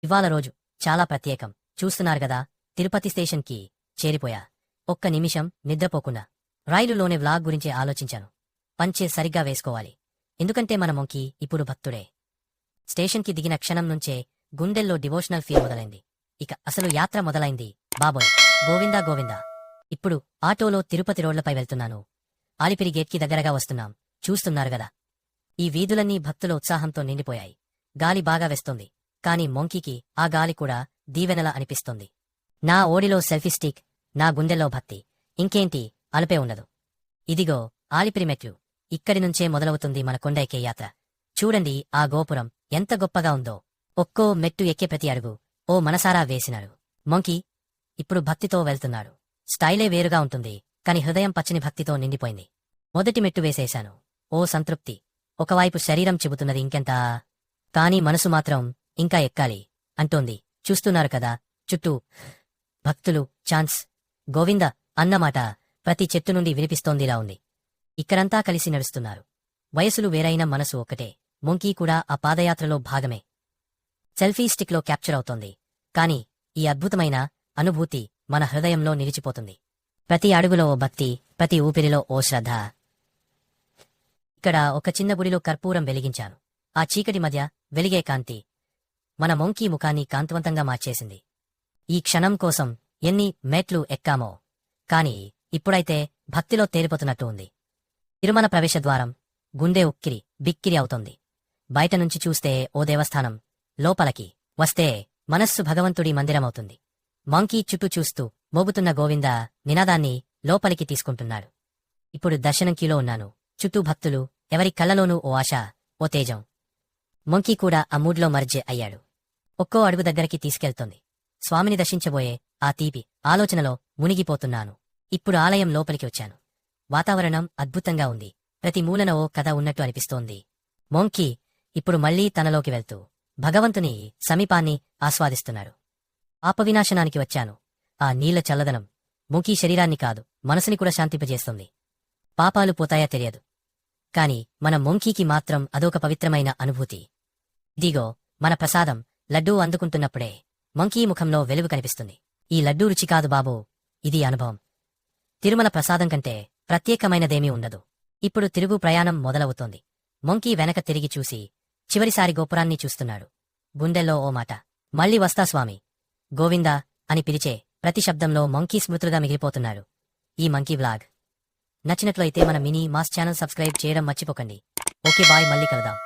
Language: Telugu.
ఇవాళ రోజు చాలా ప్రత్యేకం. చూస్తున్నారు గదా, తిరుపతి స్టేషన్కి చేరిపోయా. ఒక్క నిమిషం నిద్రపోకుండా రైలులోనే వ్లాగ్ గురించి ఆలోచించాను. పంచే సరిగ్గా వేసుకోవాలి, ఎందుకంటే మన మొంకీ ఇప్పుడు భక్తుడే. స్టేషన్కి దిగిన క్షణం నుంచే గుండెల్లో డివోషనల్ ఫీల్ మొదలైంది. ఇక అసలు యాత్ర మొదలైంది. బాబోయ్, గోవిందా గోవిందా. ఇప్పుడు ఆటోలో తిరుపతి రోడ్లపై వెళ్తున్నాను. ఆలిపిరి గేట్కి దగ్గరగా వస్తున్నాం. చూస్తున్నారు గదా, ఈ వీధులన్నీ భక్తుల ఉత్సాహంతో నిండిపోయాయి. గాలి బాగా వేస్తోంది, కాని మొంకీకి ఆ గాలి కూడా దీవెనలా అనిపిస్తోంది. నా ఓడిలో సెల్ఫీ స్టిక్, నా గుండెల్లో భక్తి. ఇంకేంటి, అలుపే ఉండదు. ఇదిగో ఆలిపిరి మెట్లు. ఇక్కడి నుంచే మొదలవుతుంది మన కొండ ఎక్కే యాత్ర. చూడండి ఆ గోపురం ఎంత గొప్పగా ఉందో. ఒక్కో మెట్టు ఎక్కే ప్రతి అడుగు ఓ మనసారా వేసినాడు. మొంకీ ఇప్పుడు భక్తితో వెళ్తున్నాడు. స్టైలే వేరుగా ఉంటుంది, కాని హృదయం పచ్చని భక్తితో నిండిపోయింది. మొదటి మెట్టు వేసేశాను. ఓ సంతృప్తి. ఒకవైపు శరీరం చెబుతున్నది ఇంకెంతా, కాని మనసు మాత్రం ఇంకా ఎక్కాలి అంటోంది. చూస్తున్నారు కదా, చుట్టూ భక్తులు, ఛాన్స్ గోవింద అన్నమాట ప్రతి చెట్టు నుండి వినిపిస్తోందిలా ఉంది. ఇక్కడంతా కలిసి నడుస్తున్నారు. వయసులు వేరైన మనసు ఒక్కటే. మొంకీ కూడా ఆ పాదయాత్రలో భాగమే. సెల్ఫీ స్టిక్లో క్యాప్చర్ అవుతోంది, కాని ఈ అద్భుతమైన అనుభూతి మన హృదయంలో నిలిచిపోతుంది. ప్రతి అడుగులో ఓ భక్తి, ప్రతి ఊపిరిలో ఓ శ్రద్ధ. ఇక్కడ ఒక చిన్న గుడిలో కర్పూరం వెలిగించాను. ఆ చీకటి మధ్య వెలిగే కాంతి మన మొంకీ ముఖాన్ని కాంతివంతంగా మార్చేసింది. ఈ క్షణం కోసం ఎన్ని మెట్లు ఎక్కామో, కాని ఇప్పుడైతే భక్తిలో తేలిపోతున్నట్టు ఉంది. తిరుమల ప్రవేశద్వారం. గుండె ఉక్కిరి బిక్కిరి అవుతోంది. బయటనుంచి చూస్తే ఓ దేవస్థానం, లోపలికి వస్తే మనస్సు భగవంతుడి మందిరమవుతుంది. మొంకీ చుట్టూ చూస్తూ మోగుతున్న గోవింద నినాదాన్ని లోపలికి తీసుకుంటున్నాడు. ఇప్పుడు దర్శనం క్యూలో ఉన్నాను. చుట్టూ భక్తులు, ఎవరి కళ్ళలోనూ ఓ ఆశ, ఓ తేజం. మొంకీ కూడా ఆ మూడ్లో మర్జ్ అయ్యాడు. ఒక్కో అడుగు దగ్గరికి తీసుకెళ్తోంది. స్వామిని దర్శించబోయే ఆ తీపి ఆలోచనలో మునిగిపోతున్నాను. ఇప్పుడు ఆలయం లోపలికి వచ్చాను. వాతావరణం అద్భుతంగా ఉంది. ప్రతి మూలన ఓ కథ ఉన్నట్టు అనిపిస్తోంది. మొంకీ ఇప్పుడు మళ్లీ తనలోకి వెళ్తూ భగవంతుని సమీపాన్ని ఆస్వాదిస్తున్నాడు. ఆపవినాశనానికి వచ్చాను. ఆ నీళ్ల చల్లదనం మొంకీ శరీరాన్ని కాదు, మనసుని కూడా శాంతింపజేస్తుంది. పాపాలు పోతాయా తెలియదు, కాని మన మొంకీకి మాత్రం అదొక పవిత్రమైన అనుభూతి. ఇదిగో మన ప్రసాదం లడ్డూ అందుకుంటున్నప్పుడే మొంకీ ముఖంలో వెలుగు కనిపిస్తుంది. ఈ లడ్డూ రుచి కాదు బాబూ, ఇది అనుభవం. తిరుమల ప్రసాదం కంటే ప్రత్యేకమైనదేమీ ఉండదు. ఇప్పుడు తిరుగు ప్రయాణం మొదలవుతోంది. మొంకీ వెనక తిరిగి చూసి చివరిసారి గోపురాన్ని చూస్తున్నాడు. గుండెల్లో ఓ మాట, మళ్ళీ వస్తా స్వామి, గోవిందా అని పిలిచే ప్రతి శబ్దంలో మొంకీ స్మృతులుగా మిగిలిపోతున్నాడు. ఈ మంకీ వ్లాగ్ నచ్చినట్లయితే మన మినీ మాస్ ఛానల్ సబ్స్క్రైబ్ చేయడం మర్చిపోకండి. ఓకే బాయ్, మళ్ళీ కలుద్దాం.